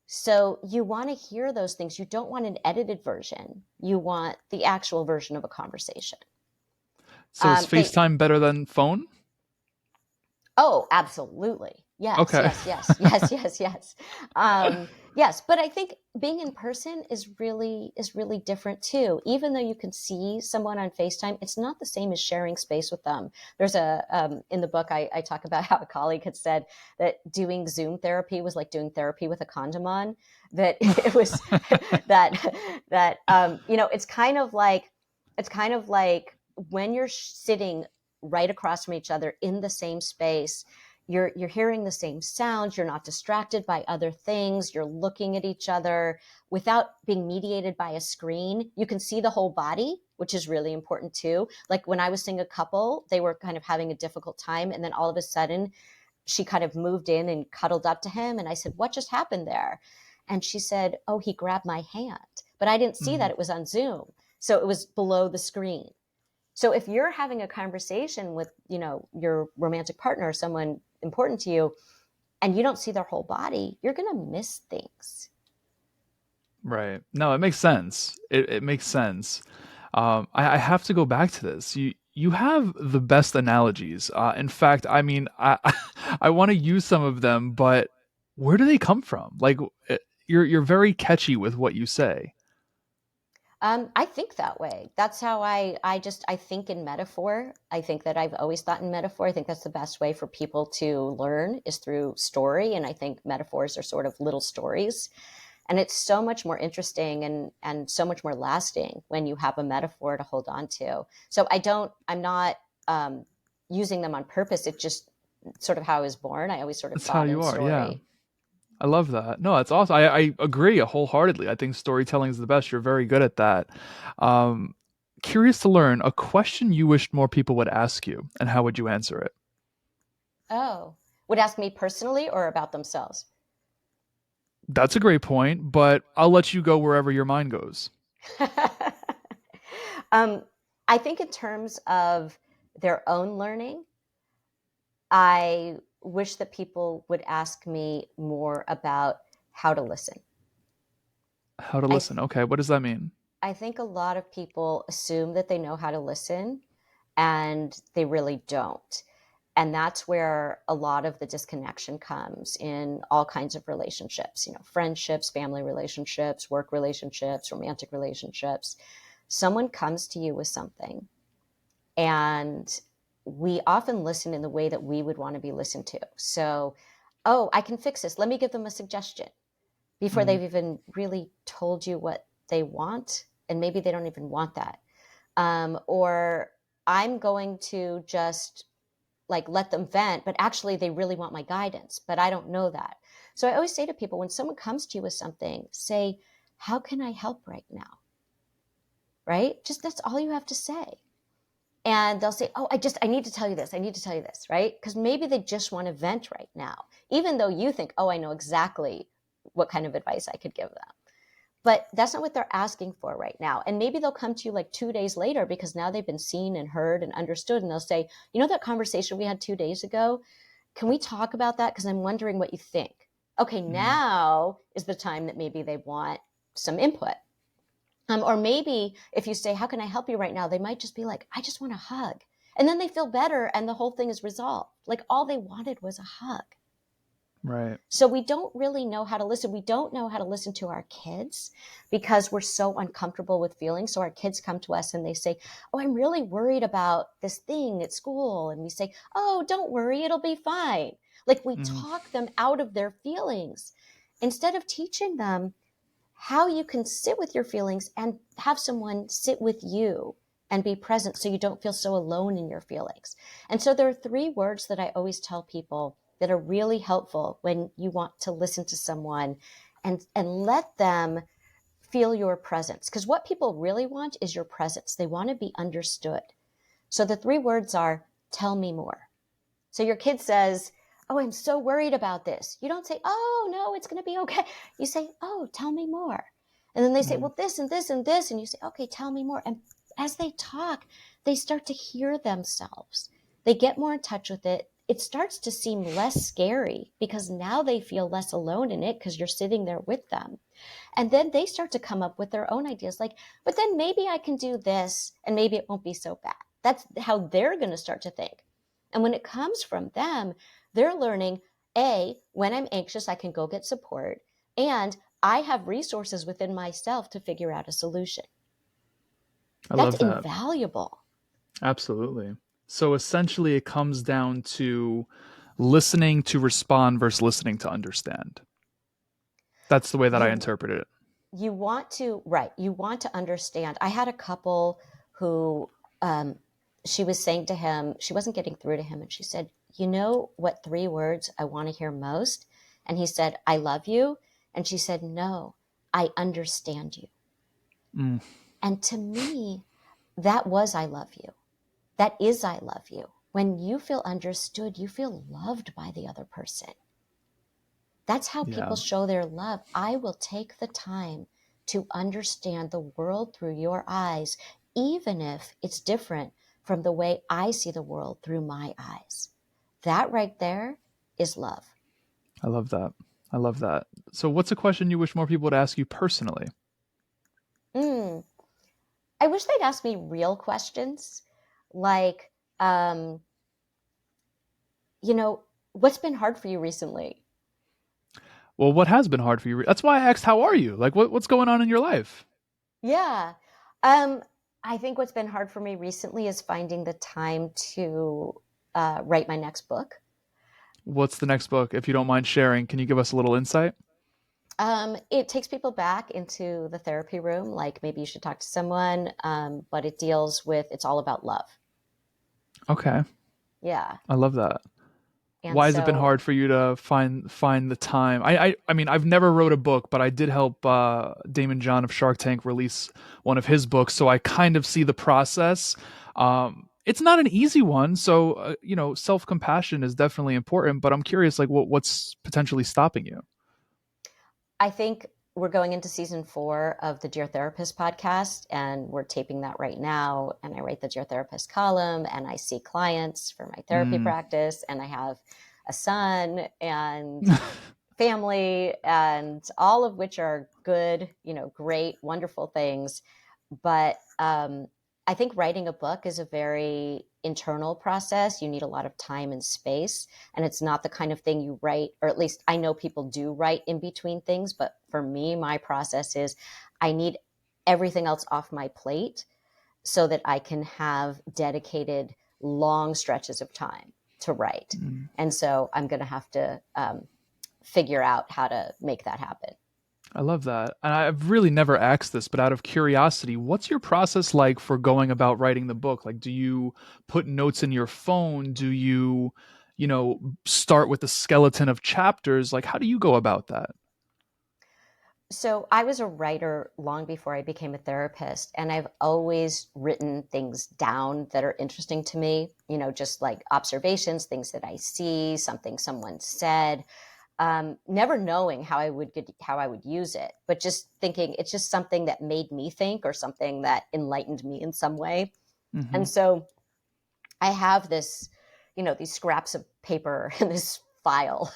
[SPEAKER 2] So you want to hear those things. You don't want an edited version. You want the actual version of a conversation.
[SPEAKER 1] So is
[SPEAKER 2] They
[SPEAKER 1] FaceTime better than phone?
[SPEAKER 2] Oh, absolutely. Yes,
[SPEAKER 1] Okay.
[SPEAKER 2] yes, yes, yes, yes, yes. Yes, but I think being in person is really different too. Even though you can see someone on FaceTime, it's not the same as sharing space with them. There's in the book I talk about how a colleague had said that doing Zoom therapy was like doing therapy with a condom on. That it was that it's kind of like when you're sitting right across from each other in the same space, you're hearing the same sounds, you're not distracted by other things, you're looking at each other without being mediated by a screen. You can see the whole body, which is really important too. Like when I was seeing a couple, they were kind of having a difficult time, and then all of a sudden she kind of moved in and cuddled up to him, and I said, what just happened there? And she said, oh, he grabbed my hand. But I didn't see that, it was on Zoom, so it was below the screen. So if you're having a conversation with, your romantic partner or someone important to you, and you don't see their whole body, you're going to miss things.
[SPEAKER 1] Right. No, it makes sense. It makes sense. I have to go back to this. You have the best analogies. In fact, I mean, I want to use some of them, but where do they come from? Like, you're very catchy with what you say.
[SPEAKER 2] I think that way. That's how I think in metaphor. I think that I've always thought in metaphor. I think that's the best way for people to learn is through story. And I think metaphors are sort of little stories. And it's so much more interesting and so much more lasting when you have a metaphor to hold on to. So I'm not using them on purpose. It's just sort of how I was born. I always sort of
[SPEAKER 1] That's how
[SPEAKER 2] thought in
[SPEAKER 1] you are. Yeah.
[SPEAKER 2] story.
[SPEAKER 1] I love that. No, that's awesome. I agree wholeheartedly. I think storytelling is the best. You're very good at that. Um, Curious to learn a question you wished more people would ask you, and how would you answer it?
[SPEAKER 2] Oh, would ask me personally or about themselves?
[SPEAKER 1] That's a great point, but I'll let you go wherever your mind goes.
[SPEAKER 2] um, I think in terms of their own learning, I wish that people would ask me more about how to listen.
[SPEAKER 1] How to
[SPEAKER 2] I, th-
[SPEAKER 1] listen. Okay, what does that mean?
[SPEAKER 2] I think a lot of people assume that they know how to listen and they really don't. And that's where a lot of the disconnection comes in all kinds of relationships, friendships, family relationships, work relationships, romantic relationships. Someone comes to you with something, and we often listen in the way that we would want to be listened to. So, oh, I can fix this. Let me give them a suggestion before
[SPEAKER 1] Mm,
[SPEAKER 2] they've even really told you what they want. And maybe they don't even want that. Or I'm going to just like let them vent, but actually they really want my guidance, but I don't know that. So I always say to people, when someone comes to you with something, say, how can I help right now? Right? Just that's all you have to say. And they'll say, oh, I need to tell you this. I need to tell you this, right? Because maybe they just want to vent right now, even though you think, oh, I know exactly what kind of advice I could give them. But that's not what they're asking for right now. And maybe they'll come to you like 2 days later because now they've been seen and heard and understood. And they'll say, that conversation we had 2 days ago, can we talk about that? Because I'm wondering what you think. Okay,
[SPEAKER 1] mm,
[SPEAKER 2] now is the time that maybe they want some input. Or maybe if you say, how can I help you right now? They might just be like, I just want a hug. And then they feel better and the whole thing is resolved. Like all they wanted was a hug.
[SPEAKER 1] right.
[SPEAKER 2] So we don't really know how to listen. We don't know how to listen to our kids because we're so uncomfortable with feelings. So our kids come to us and they say, oh, I'm really worried about this thing at school. And we say, oh, don't worry, it'll be fine. Like we
[SPEAKER 1] Mm,
[SPEAKER 2] talk them out of their feelings instead of teaching them how you can sit with your feelings and have someone sit with you and be present so you don't feel so alone in your feelings. And so there are 3 words that I always tell people that are really helpful when you want to listen to someone and let them feel your presence. Because what people really want is your presence. They want to be understood. So the 3 words are tell me more. So your kid says, oh, I'm so worried about this. You don't say, oh, no, it's going to be okay. You say, oh, tell me more. And then they say,
[SPEAKER 1] mm,
[SPEAKER 2] well, this and this and this. And you say, okay, tell me more. And as they talk, they start to hear themselves. They get more in touch with it. It starts to seem less scary because now they feel less alone in it because you're sitting there with them. And then they start to come up with their own ideas like, but then maybe I can do this and maybe it won't be so bad. That's how they're going to start to think. And when it comes from them, they're learning, A, when I'm anxious, I can go get support. And I have resources within myself to figure out a solution.
[SPEAKER 1] I
[SPEAKER 2] That's
[SPEAKER 1] love that.
[SPEAKER 2] invaluable.
[SPEAKER 1] Absolutely. So essentially, it comes down to listening to respond versus listening to understand. That's the way that I
[SPEAKER 2] You
[SPEAKER 1] interpreted it.
[SPEAKER 2] you want to, right, you want to understand. I had a couple who she was saying to him, she wasn't getting through to him, and she said, you know what 3 words I want to hear most? And he said, I love you. And she said, no, I understand you.
[SPEAKER 1] Mm,
[SPEAKER 2] And to me, that was I love you. That is I love you. When you feel understood, you feel loved by the other person. That's how
[SPEAKER 1] yeah,
[SPEAKER 2] people show their love. I will take the time to understand the world through your eyes, even if it's different from the way I see the world through my eyes. That right there is love.
[SPEAKER 1] I love that. I love that. So, what's a question you wish more people would ask you personally?
[SPEAKER 2] Mm. I wish they'd ask me real questions like, um, you know, what's been hard for you recently?
[SPEAKER 1] Well, what has been hard for you? That's why I asked, "How are you?" Like, what's going on in your life?
[SPEAKER 2] Yeah. Um, I think what's been hard for me recently is finding the time to write my next book.
[SPEAKER 1] What's the next book? If you don't mind sharing, can you give us a little insight?
[SPEAKER 2] It takes people back into the therapy room, like maybe you should talk to someone, but it deals with, it's all about love.
[SPEAKER 1] Okay,
[SPEAKER 2] Yeah.
[SPEAKER 1] I love that.
[SPEAKER 2] And
[SPEAKER 1] Why has it been
[SPEAKER 2] so
[SPEAKER 1] hard for you to find the time? I mean, I've never wrote a book, but I did help Damon John of Shark Tank release one of his books, so I kind of see the process. It's not an easy one, so self compassion is definitely important. But I'm curious, like, what's potentially stopping you?
[SPEAKER 2] I think we're going into season 4 of the Dear Therapist podcast, and we're taping that right now. And I write the Dear Therapist column, and I see clients for my therapy
[SPEAKER 1] Mm.
[SPEAKER 2] practice, and I have a son and family, and all of which are good, great, wonderful things. But I think writing a book is a very internal process. You need a lot of time and space. And it's not the kind of thing you write, or at least I know people do write in between things. But for me, my process is I need everything else off my plate so that I can have dedicated long stretches of time to write.
[SPEAKER 1] Mm.
[SPEAKER 2] And so I'm going to have to figure out how to make that happen.
[SPEAKER 1] I love that. And I've really never asked this, but out of curiosity, what's your process like for going about writing the book? Like, do you put notes in your phone? Do you, start with the skeleton of chapters? Like, how do you go about that?
[SPEAKER 2] So I was a writer long before I became a therapist, and I've always written things down that are interesting to me, just like observations, things that I see, something someone said, never knowing how I would use it, but just thinking it's just something that made me think or something that enlightened me in some way.
[SPEAKER 1] Hmm.
[SPEAKER 2] And so I have this, these scraps of paper and this file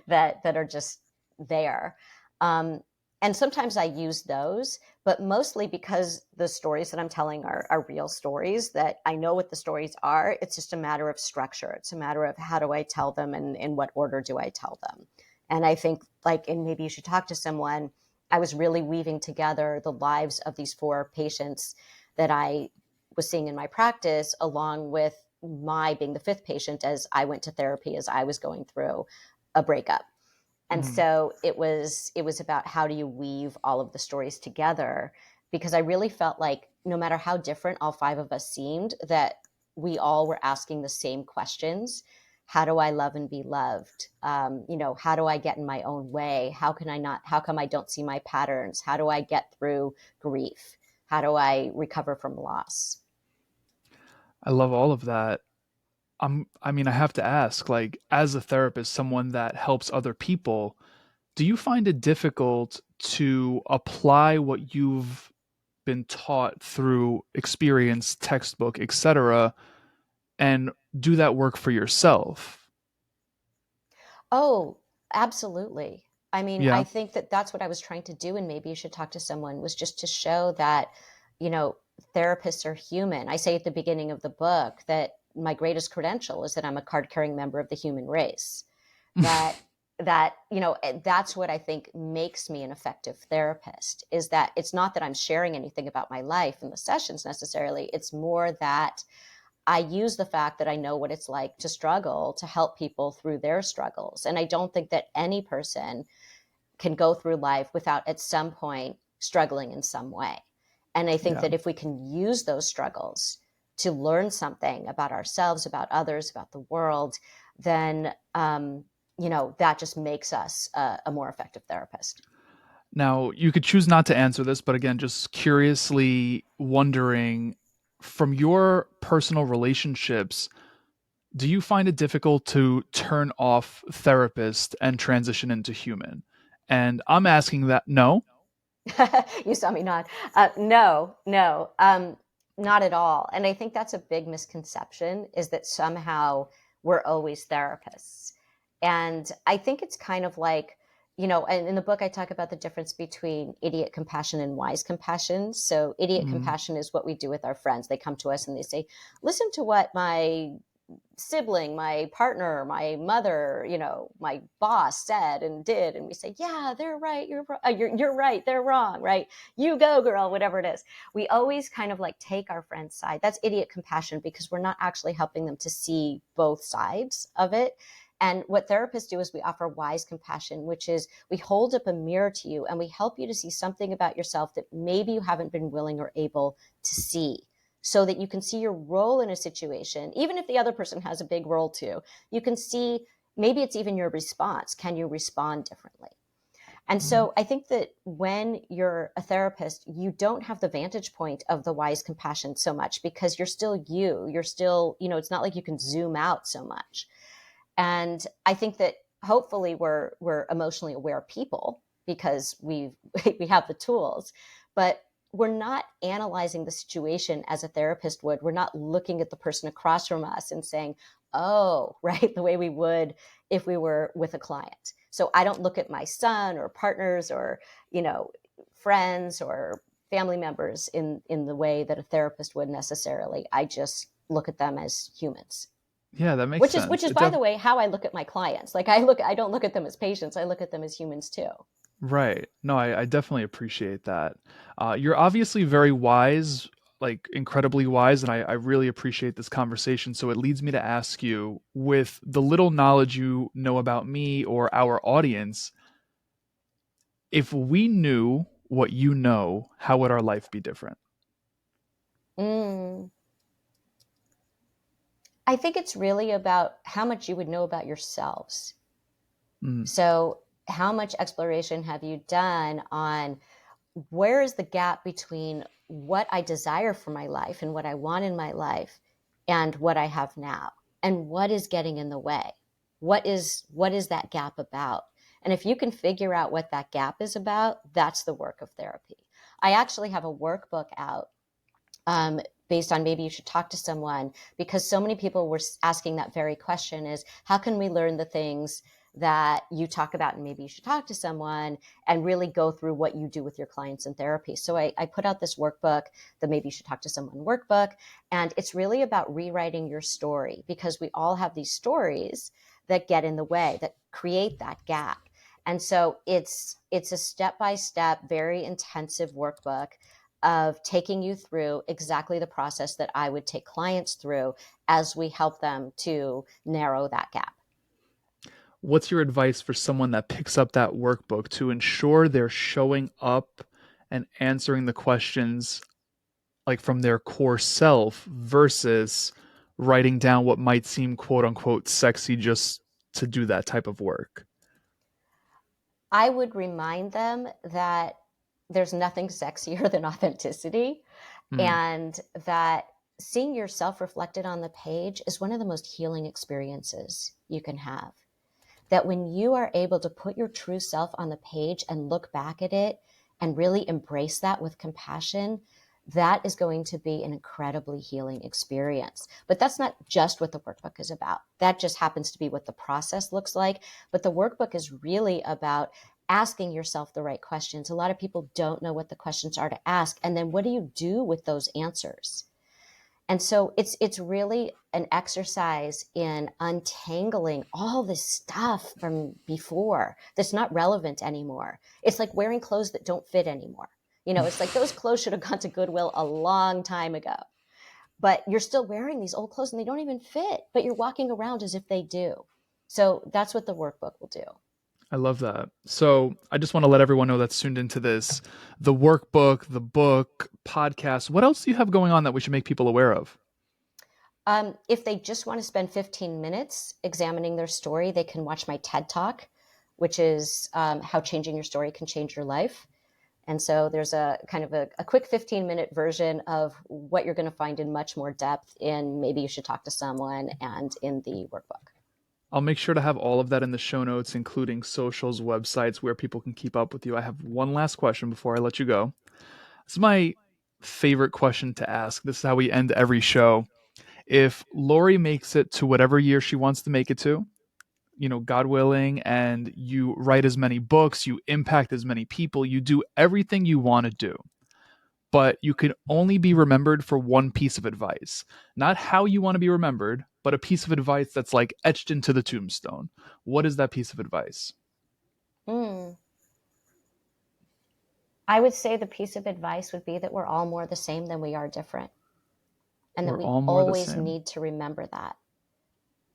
[SPEAKER 2] that are just there. Um, and sometimes I use those, but mostly because the stories that I'm telling are real stories that I know what the stories are. It's just a matter of structure. It's a matter of how do I tell them and in what order do I tell them. And I think, like, and maybe you should talk to someone. I was really weaving together the lives of these 4 patients that I was seeing in my practice, along with my being the 5th patient as I went to therapy as I was going through a breakup. And
[SPEAKER 1] Hmm.
[SPEAKER 2] so it was about how do you weave all of the stories together, because I really felt like no matter how different all 5 of us seemed, that we all were asking the same questions. How do I love and be loved? How do I get in my own way? How come I don't see my patterns? How do I get through grief? How do I recover from loss?
[SPEAKER 1] I love all of that. I mean, I have to ask, like, as a therapist, someone that helps other people, do you find it difficult to apply what you've been taught through experience, textbook, etc., and do that work for yourself?
[SPEAKER 2] Oh, absolutely. I mean, I
[SPEAKER 1] Yeah.
[SPEAKER 2] think that that's what I was trying to do, and maybe you should talk to someone, was just to show that, you know, therapists are human. I say at the beginning of the book that my greatest credential is that I'm a card-carrying member of the human race. That that's what I think makes me an effective therapist, is that it's not that I'm sharing anything about my life in the sessions necessarily. It's more that I use the fact that I know what it's like to struggle to help people through their struggles. And I don't think that any person can go through life without at some point struggling in some way. And I think
[SPEAKER 1] Yeah.
[SPEAKER 2] that if we can use those struggles to learn something about ourselves, about others, about the world, then that just makes us a more effective therapist.
[SPEAKER 1] Now, you could choose not to answer this, but again, just curiously wondering from your personal relationships, do you find it difficult to turn off therapist and transition into human? And I'm asking that no.
[SPEAKER 2] You saw me nod. No, no, not at all. And I think that's a big misconception, is that somehow we're always therapists. And I think it's kind of like, and in the book, I talk about the difference between idiot compassion and wise compassion. So, idiot
[SPEAKER 1] Mm,
[SPEAKER 2] compassion is what we do with our friends. They come to us and they say, listen to what my sibling, my partner, my mother, my boss said and did, and we say, yeah, they're right, you're right, they're wrong, right? You go, girl, whatever it is. We always kind of like take our friend's side. That's idiot compassion, because we're not actually helping them to see both sides of it. And what therapists do is we offer wise compassion, which is we hold up a mirror to you and we help you to see something about yourself that maybe you haven't been willing or able to see, so that you can see your role in a situation. Even if the other person has a big role too, you can see maybe it's even your response. Can you respond differently? And
[SPEAKER 1] mm.
[SPEAKER 2] so I think that when you're a therapist, you don't have the vantage point of the wise compassion so much, because you're still you. You're still, it's not like you can zoom out so much. And I think that hopefully we're emotionally aware people, because we have the tools, but we're not analyzing the situation as a therapist would. We're not looking at the person across from us and saying, oh, right, the way we would if we were with a client. So I don't look at my son or partners or, friends or family members in the way that a therapist would necessarily. I just look at them as humans.
[SPEAKER 1] Yeah, that makes
[SPEAKER 2] Which is
[SPEAKER 1] sense.
[SPEAKER 2] by the way how I look at my clients. Like I don't look at them as patients. I look at them as humans too.
[SPEAKER 1] Right. No, I definitely appreciate that. You're obviously very wise, like incredibly wise, and I really appreciate this conversation. So it leads me to ask you, with the little knowledge you know about me or our audience, if we knew what you know, how would our life be different?
[SPEAKER 2] Mm. I think it's really about how much you would know about yourselves.
[SPEAKER 1] Mm,
[SPEAKER 2] So how much exploration have you done on where is the gap between what I desire for my life and what I want in my life and what I have now? And what is getting in the way? What is that gap about? And if you can figure out what that gap is about, that's the work of therapy. I actually have a workbook out, based on maybe you should talk to someone, because so many people were asking that very question, is how can we learn the things that you talk about, and maybe you should talk to someone, and really go through what you do with your clients in therapy. So I put out this workbook, the maybe you should talk to someone workbook, and it's really about rewriting your story, because we all have these stories that get in the way, that create that gap. And so it's a step-by-step, very intensive workbook of taking you through exactly the process that I would take clients through as we help them to narrow that gap.
[SPEAKER 1] What's your advice for someone that picks up that workbook to ensure they're showing up and answering the questions like from their core self versus writing down what might seem quote unquote sexy just to do that type of work?
[SPEAKER 2] I would remind them that there's nothing sexier than authenticity,
[SPEAKER 1] Mm.
[SPEAKER 2] and that seeing yourself reflected on the page is one of the most healing experiences you can have. That when you are able to put your true self on the page and look back at it and really embrace that with compassion, that is going to be an incredibly healing experience. But that's not just what the workbook is about. That just happens to be what the process looks like. But the workbook is really about asking yourself the right questions. A lot of people don't know what the questions are to ask. And then what do you do with those answers? And so it's really an exercise in untangling all this stuff from before that's not relevant anymore. It's like wearing clothes that don't fit anymore. It's like those clothes should have gone to Goodwill a long time ago. But you're still wearing these old clothes and they don't even fit, but you're walking around as if they do. So that's what the workbook will do.
[SPEAKER 1] I love that. So I just want to let everyone know that's tuned into this, the workbook, the book, podcast. What else do you have going on that we should make people aware of?
[SPEAKER 2] If they just want to spend 15 minutes examining their story, they can watch my TED Talk, which is how changing your story can change your life. And so there's a kind of a quick 15-minute version of what you're going to find in much more depth in Maybe You Should Talk to Someone and in the workbook.
[SPEAKER 1] I'll make sure to have all of that in the show notes, including socials, websites where people can keep up with you. I have one last question before I let you go. This is my favorite question to ask. This is how we end every show. If Lori makes it to whatever year she wants to make it to, God willing, and you write as many books, you impact as many people, you do everything you want to do, but you can only be remembered for one piece of advice. Not how you want to be remembered, but a piece of advice that's like etched into the tombstone. What is that piece of advice?
[SPEAKER 2] Mm. I would say the piece of advice would be that we're all more the same than we are different. And that
[SPEAKER 1] We're
[SPEAKER 2] we
[SPEAKER 1] all more the
[SPEAKER 2] always
[SPEAKER 1] same.
[SPEAKER 2] need to remember that.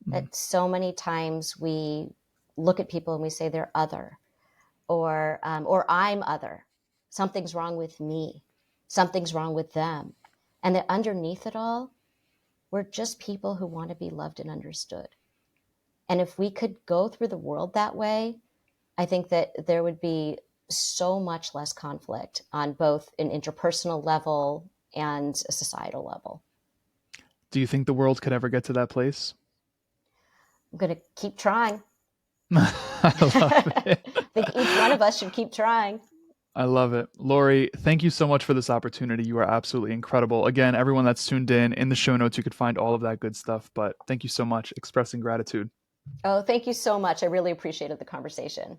[SPEAKER 1] Mm.
[SPEAKER 2] That so many times we look at people and we say they're other, or I'm other. Something's wrong with me. Something's wrong with them. And that underneath it all, we're just people who want to be loved and understood. And if we could go through the world that way, I think that there would be so much less conflict on both an interpersonal level and a societal level.
[SPEAKER 1] Do you think the world could ever get to that place?
[SPEAKER 2] I'm going to keep trying.
[SPEAKER 1] I love
[SPEAKER 2] I
[SPEAKER 1] it.
[SPEAKER 2] think each one of us should keep trying.
[SPEAKER 1] I love it. Lori, thank you so much for this opportunity. You are absolutely incredible. Again, everyone that's tuned in the show notes, you could find all of that good stuff. But thank you so much. Expressing gratitude.
[SPEAKER 2] Oh, thank you so much. I really appreciated the conversation.